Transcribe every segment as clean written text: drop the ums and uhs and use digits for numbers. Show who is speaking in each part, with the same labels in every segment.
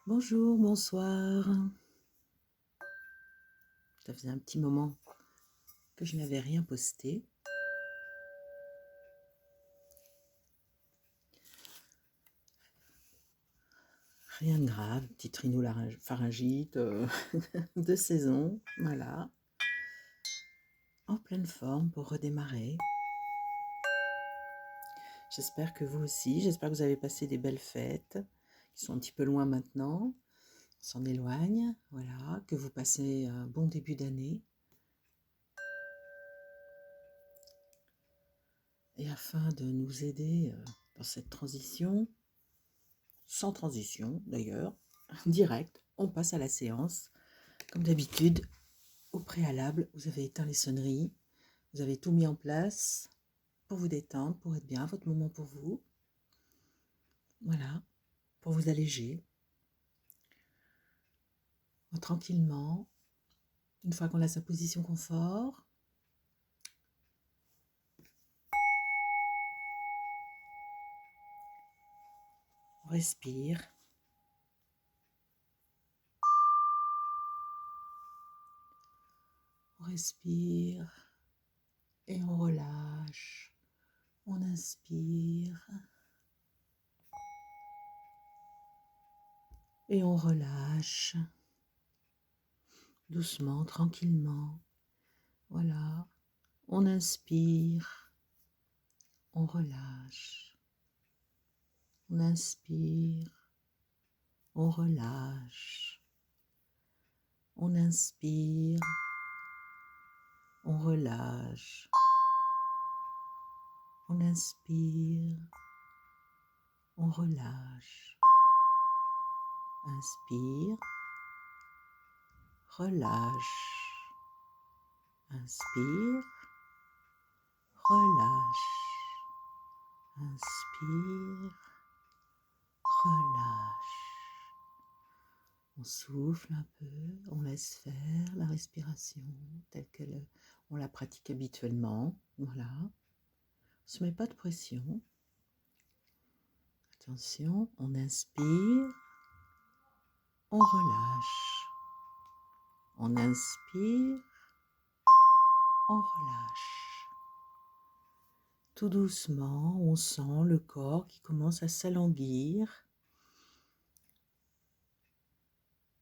Speaker 1: Bonjour, bonsoir. Ça faisait un petit moment que je n'avais rien posté. Rien de grave, petite rhinopharyngite de saison, voilà. En pleine forme pour redémarrer. J'espère que vous aussi, j'espère que vous avez passé des belles fêtes, qui sont un petit peu loin maintenant. On s'en éloigne, voilà. Que vous passez un bon début d'année. Et afin de nous aider dans cette transition, sans transition d'ailleurs, direct, on passe à la séance. Comme d'habitude, au préalable, vous avez éteint les sonneries, vous avez tout mis en place pour vous détendre, pour être bien, votre moment pour vous. Voilà, pour vous alléger. Tranquillement, une fois qu'on a sa position confort, on respire. On respire et on relâche. On inspire et on relâche. Doucement, tranquillement. Voilà. On inspire. On relâche. On inspire. On relâche. On inspire. On relâche. On inspire. On relâche. Inspire. Relâche. Inspire. Relâche. Inspire. Relâche. On souffle un peu, on laisse faire la respiration telle on la pratique habituellement. Voilà. On ne se met pas de pression. Attention, on inspire, on relâche. On inspire, on relâche. Tout doucement, on sent le corps qui commence à s'alanguir.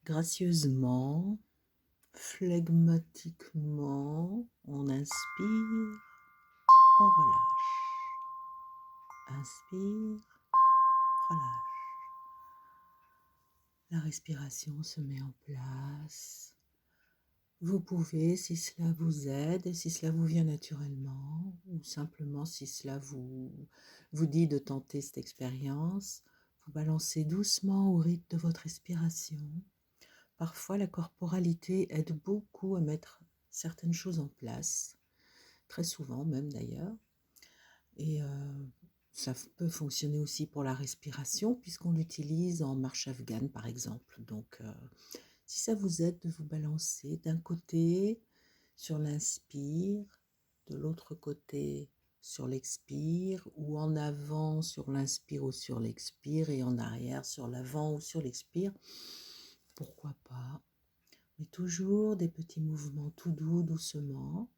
Speaker 1: Gracieusement, flegmatiquement, on inspire, on relâche. Inspire, relâche. La respiration se met en place. Vous pouvez, si cela vous aide, si cela vous vient naturellement, ou simplement si cela vous dit de tenter cette expérience, vous balancez doucement au rythme de votre respiration. Parfois, la corporalité aide beaucoup à mettre certaines choses en place, très souvent même d'ailleurs. Et ça peut fonctionner aussi pour la respiration, puisqu'on l'utilise en marche afghane par exemple. Donc, si ça vous aide de vous balancer d'un côté sur l'inspire, de l'autre côté sur l'expire, ou en avant sur l'inspire ou sur l'expire, et en arrière sur l'avant ou sur l'expire, pourquoi pas. Mais toujours des petits mouvements tout doux, doucement.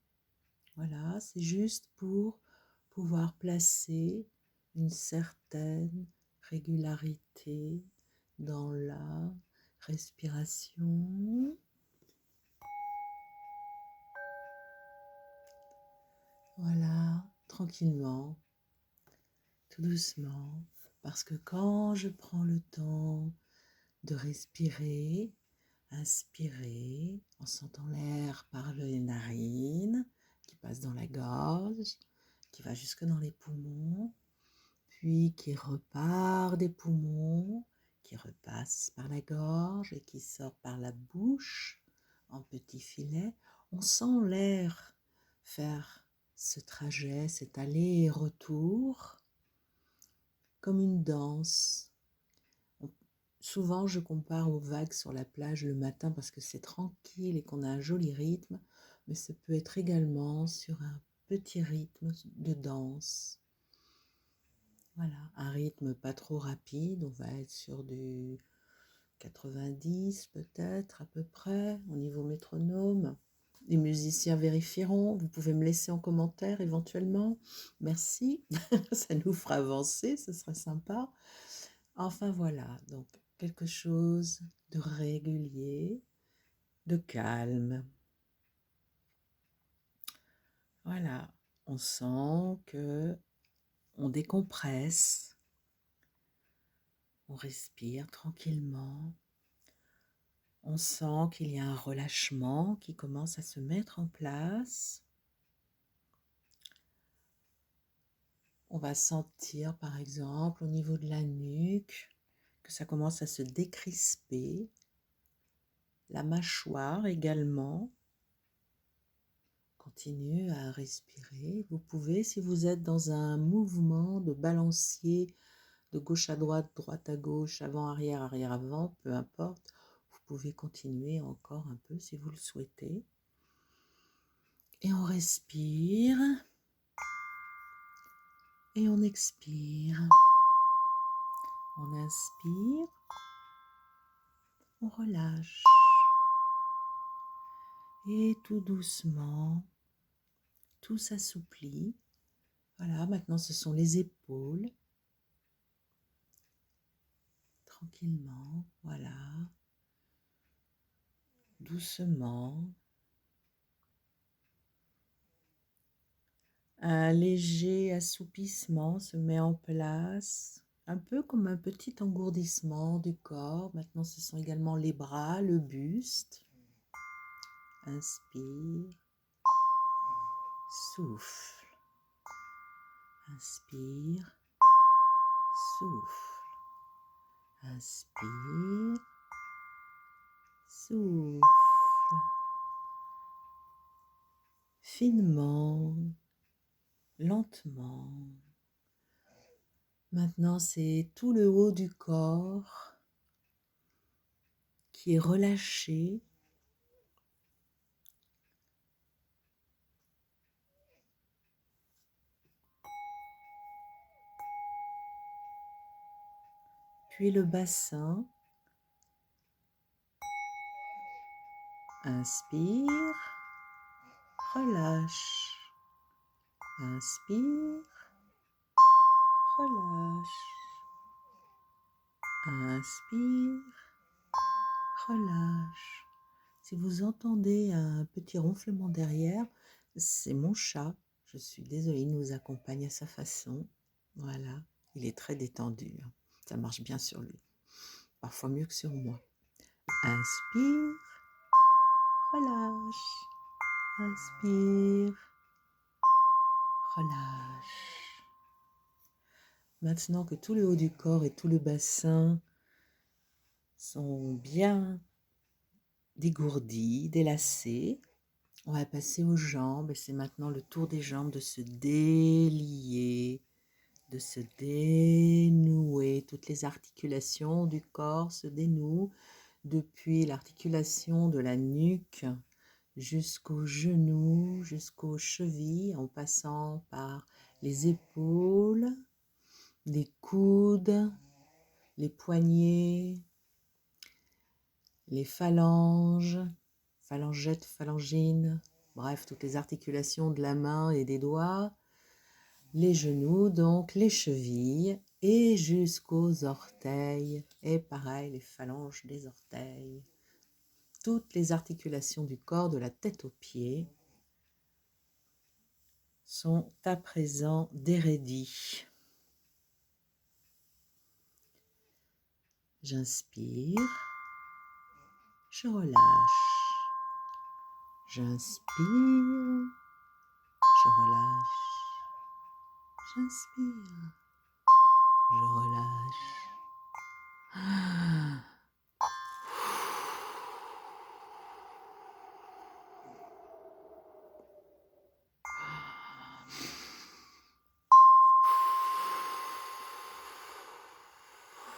Speaker 1: Voilà, c'est juste pour pouvoir placer une certaine régularité dans la respiration. Voilà, tranquillement, tout doucement, parce que quand je prends le temps de respirer, inspirer en sentant l'air par les narines qui passe dans la gorge, qui va jusque dans les poumons, puis qui repart des poumons, qui repasse par la gorge et qui sort par la bouche en petits filets. On sent l'air faire ce trajet, cet aller et retour, comme une danse. Souvent, je compare aux vagues sur la plage le matin parce que c'est tranquille et qu'on a un joli rythme, mais ça peut être également sur un petit rythme de danse. Voilà, un rythme pas trop rapide, on va être sur du 90 peut-être à peu près au niveau métronome. Les musiciens vérifieront, vous pouvez me laisser en commentaire éventuellement. Merci, ça nous fera avancer, ce serait sympa. Enfin voilà, donc quelque chose de régulier, de calme. Voilà, on sent que on décompresse, on respire tranquillement. On sent qu'il y a un relâchement qui commence à se mettre en place. On va sentir par exemple au niveau de la nuque que ça commence à se décrisper. La mâchoire également. Continuez à respirer. Vous pouvez, si vous êtes dans un mouvement de balancier de gauche à droite à gauche, avant, arrière, arrière, avant, peu importe, vous pouvez continuer encore un peu si vous le souhaitez. Et on respire. Et on expire. On inspire. On relâche. Et tout doucement, tout s'assouplit. Voilà, maintenant ce sont les épaules. Tranquillement, voilà. Doucement. Un léger assoupissement se met en place, un peu comme un petit engourdissement du corps. Maintenant, ce sont également les bras, le buste. Inspire. Souffle. Inspire. Souffle. Inspire. Souffle. Finement. Lentement. Maintenant, c'est tout le haut du corps qui est relâché. Puis le bassin. Inspire. Relâche. Inspire. Relâche. Inspire. Relâche. Si vous entendez un petit ronflement derrière, c'est mon chat. Je suis désolée, il nous accompagne à sa façon. Voilà, il est très détendu. Ça marche bien sur lui. Parfois mieux que sur moi. Inspire. Relâche. Inspire. Relâche. Maintenant que tout le haut du corps et tout le bassin sont bien dégourdis, délacés, on va passer aux jambes et c'est maintenant le tour des jambes de se délier, de se dénouer. Toutes les articulations du corps se dénouent depuis l'articulation de la nuque jusqu'aux genoux, jusqu'aux chevilles, en passant par les épaules, les coudes, les poignets, les phalanges, phalangettes, phalangines, bref, toutes les articulations de la main et des doigts, les genoux, donc les chevilles, et jusqu'aux orteils, et pareil, les phalanges des orteils. Toutes les articulations du corps, de la tête aux pieds, sont à présent déraidis. J'inspire, je relâche. J'inspire, je relâche. J'inspire, je relâche.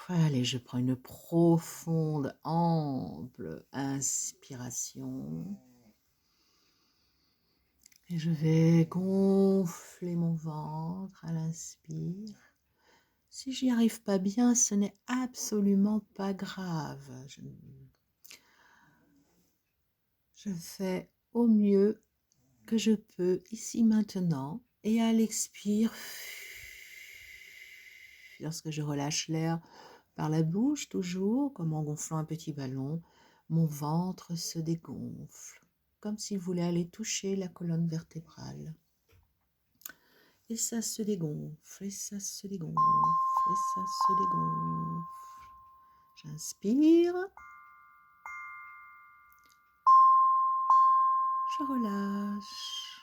Speaker 1: Allez, je prends une profonde, ample inspiration. Et je vais gonfler mon ventre à l'inspire. Si j'y arrive pas bien, ce n'est absolument pas grave. Je fais au mieux que je peux ici maintenant et à l'expire, lorsque je relâche l'air par la bouche toujours, comme en gonflant un petit ballon, mon ventre se dégonfle, comme s'il voulait aller toucher la colonne vertébrale. Et ça se dégonfle, et ça se dégonfle, et ça se dégonfle. J'inspire. Je relâche.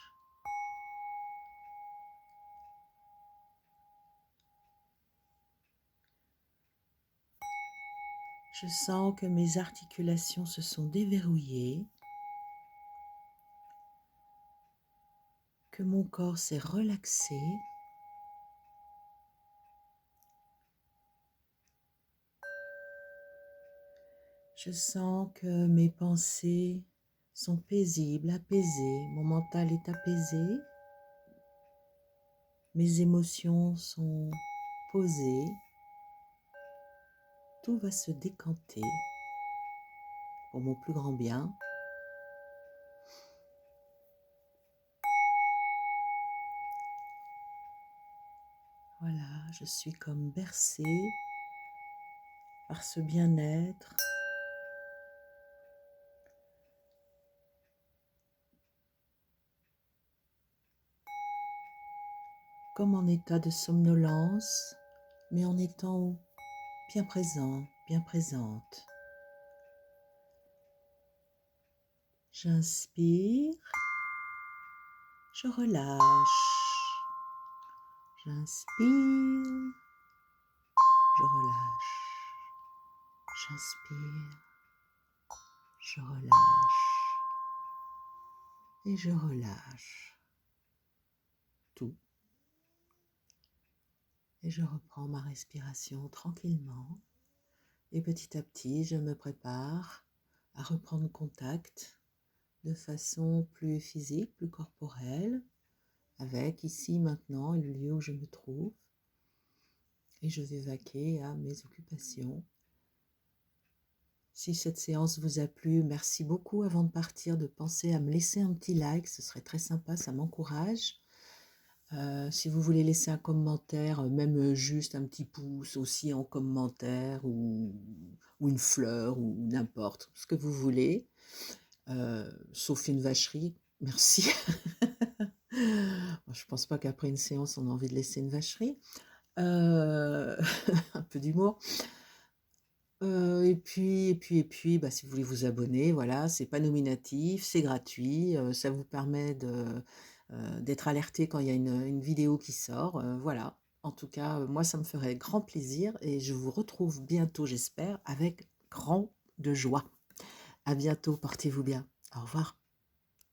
Speaker 1: Je sens que mes articulations se sont déverrouillées, que mon corps s'est relaxé. Je sens que mes pensées sont paisibles, apaisées. Mon mental est apaisé. Mes émotions sont posées. Tout va se décanter pour mon plus grand bien. Voilà, je suis comme bercée par ce bien-être. Comme en état de somnolence, mais en étant bien présent, bien présente. J'inspire, je relâche. J'inspire, je relâche. J'inspire, je relâche. Et je relâche tout. Et je reprends ma respiration tranquillement. Et petit à petit, je me prépare à reprendre contact de façon plus physique, plus corporelle, avec ici, maintenant, le lieu où je me trouve. Et je vais vaquer à mes occupations. Si cette séance vous a plu, merci beaucoup avant de partir de penser à me laisser un petit like, ce serait très sympa, ça m'encourage. Si vous voulez laisser un commentaire, même juste un petit pouce aussi en commentaire ou une fleur ou n'importe, ce que vous voulez, sauf une vacherie, merci. Je pense pas qu'après une séance, on a envie de laisser une vacherie. Un peu d'humour. Et puis, bah, si vous voulez vous abonner, voilà, c'est pas nominatif, c'est gratuit, ça vous permet d'être alerté quand il y a une vidéo qui sort, voilà. En tout cas, moi, ça me ferait grand plaisir et je vous retrouve bientôt, j'espère, avec grand de joie. À bientôt, portez-vous bien. Au revoir.